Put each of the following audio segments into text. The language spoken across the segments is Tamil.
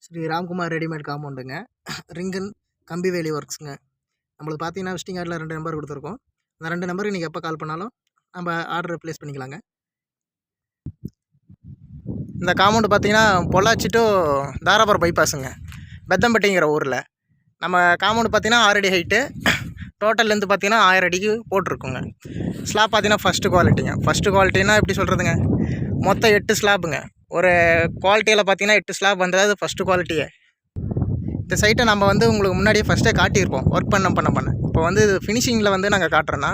ஸ்ரீ ராம்குமார் ரெடிமேட் காம்பவுண்டுங்க. ரிங்கன் கம்பிவேலி ஒர்க்ஸுங்க. நம்மளுக்கு பார்த்தீங்கன்னா விசிட்டிங் கார்டில் 2 நம்பர் கொடுத்துருக்கோம். அந்த 2 நம்பருக்கு நீங்கள் எப்போ கால் பண்ணாலும் நம்ம ஆர்டர் ப்ளேஸ் பண்ணிக்கலாங்க. இந்த காம்பவுண்டு பார்த்தீங்கன்னா பொள்ளாச்சி டு தாராபுரம் பைபாஸுங்க, பெத்தம்பட்டிங்கிற ஊரில். நம்ம காம்பவுண்டு பார்த்தீங்கன்னா 6 அடி ஹைட்டு, டோட்டல் லென்த்து பார்த்தீங்கன்னா 1000 அடிக்கு போட்டிருக்குங்க. ஸ்லாப் பார்த்தீங்கன்னா ஃபஸ்ட்டு குவாலிட்டிங்க. ஃபஸ்ட்டு குவாலிட்டின்னா எப்படி சொல்கிறதுங்க, மொத்தம் 8 ஸ்லாப்புங்க. ஒரு குவாலிட்டியில் பார்த்தீங்கன்னா 8 ஸ்லாப் வந்தது ஃபஸ்ட்டு குவாலிட்டியே. இந்த சைட்டை நம்ம வந்து உங்களுக்கு முன்னாடியே ஃபஸ்ட்டே காட்டியிருப்போம் ஒர்க் பண்ண. இப்போ வந்து ஃபினிஷிங்கில் வந்து நாங்கள் காட்டுறோன்னா,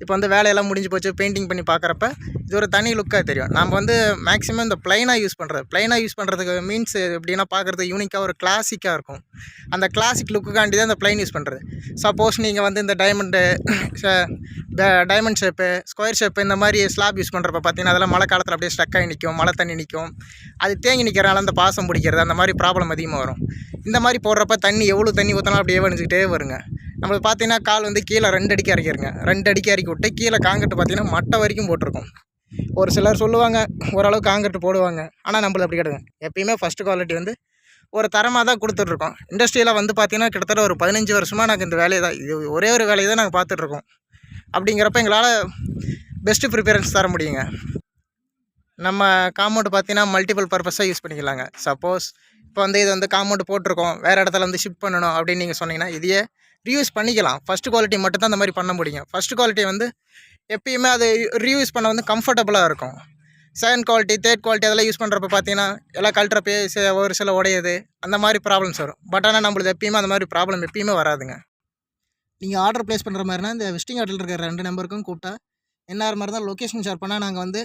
இப்போ வந்து வேலையெல்லாம் முடிஞ்சு போச்சு, பெயிண்டிங் பண்ணி பார்க்குறப்ப இது ஒரு தனி லுக்காக தெரியும். நம்ம வந்து மேக்ஸிமம் இந்த ப்ளைனாக யூஸ் பண்ணுறதுக்கு மீன்ஸ் எப்படின்னா பார்க்குறதுக்கு யூனிக்காக ஒரு கிளாசிக்காக இருக்கும். அந்த கிளாசிக் லுக்குக்காண்டி தான் இந்த ப்ளைன் யூஸ் பண்ணுறது. சப்போஸ் நீங்கள் வந்து இந்த டைமண்ட் ஷேப்பு, ஸ்கொயர் ஷேப்பு இந்த மாதிரி ஸ்லாப் யூஸ் பண்ணுறப்ப பார்த்தீங்கன்னா அதெல்லாம் மழை காலத்தில் அப்படியே ஸ்டக் ஆகி நிற்கும், மழை தண்ணி நிற்கும், அது தேங்கி நிற்கிறனால அந்த பாசம் பிடிக்கிறது அந்த மாதிரி ப்ராப்ளம் அதிகமாக வரும். இந்த மாதிரி போடுறப்ப எவ்வளோ தண்ணி ஊற்றினாலும் அப்படியே வணிஞ்சிக்கிட்டே வருங்க. நம்மளுக்கு பார்த்தீங்கன்னா கால் வந்து கீழே 2 அடிக்கு இறக்கிருங்க. 2 அடிக்கு இறக்கி விட்டு கீழே காங்கிரட்டு பார்த்தீங்கன்னா மட்டை வரைக்கும் போட்டிருக்கும். ஒரு சிலர் சொல்லுவாங்க ஓரளவுக்கு காங்கிரட்டு போடுவாங்க, ஆனால் நம்மளுக்கு அப்படி கிடையாது. எப்பயுமே ஃபஸ்ட்டு குவாலிட்டி வந்து ஒரு தரமாக தான் கொடுத்துட்ருக்கோம். இண்டஸ்ட்ரியில் வந்து பார்த்திங்கன்னா கிட்டத்தட்ட ஒரு 15 வருஷமாக நாங்கள் இந்த வேலையை தான், இது ஒரே ஒரு வேலையை தான் நாங்கள் பார்த்துட்ருக்கோம். அப்படிங்கிறப்ப எங்களால் பெஸ்ட்டு ப்ரிஃபரன்ஸ் தர முடியுங்க. நம்ம காம்பவுண்டு பார்த்தீங்கன்னா மல்டிபிள் பர்பஸாக யூஸ் பண்ணிக்கலாங்க. சப்போஸ் இப்போ வந்து இது வந்து காம்பவுண்டு போட்டிருக்கோம், வேறு இடத்துல வந்து ஷிஃப்ட் பண்ணணும் அப்படின்னு நீங்கள் சொன்னீங்கன்னா இதையே ரீயூஸ் பண்ணிக்கலாம். ஃபஸ்ட்டு குவாலிட்டி மட்டும் தான் அந்த மாதிரி பண்ண முடியும். ஃபஸ்ட்டு குவாலிட்டி வந்து எப்பயுமே அது ரீயூஸ் பண்ண வந்து கம்ஃபர்டபுளாக இருக்கும். செகண்ட் குவாலிட்டி, தேர்ட் குவாலிட்டி அதெல்லாம் யூஸ் பண்ணுறப்ப பார்த்தீங்கன்னா எல்லாம் கழட்டுறப்பே ஒரு சில உடையுது, அந்த மாதிரி ப்ராப்ளம்ஸ் வரும். பட் ஆனால் நம்மளுக்கு எப்பயுமே அந்த மாதிரி ப்ராப்ளம் எப்பயுமே வராதுங்க. நீங்கள் ஆர்டர் ப்ளேஸ் பண்ணுற மாதிரினா இந்த விசிட்டிங் கார்டில் இருக்கிற 2 நம்பருக்கும் கூப்பிட்டா என்ன மாதிரி தான் லொக்கேஷன் ஷேர் பண்ணால் நாங்கள் வந்து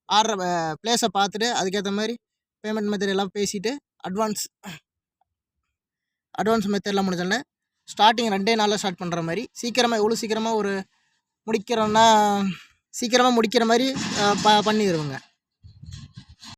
ஆர்டர் ப்ளேஸை பார்த்துட்டு அதுக்கேற்ற மாதிரி பேமெண்ட் மெத்தட் எல்லாம் பேசிவிட்டு அட்வான்ஸ் மெத்தட்லாம் முடிஞ்சோடனே ஸ்டார்டிங் 2 நாளில் ஸ்டார்ட் பண்ணுற மாதிரி எவ்வளோ சீக்கிரமாக முடிக்கிற மாதிரி பண்ணிடுவோங்க.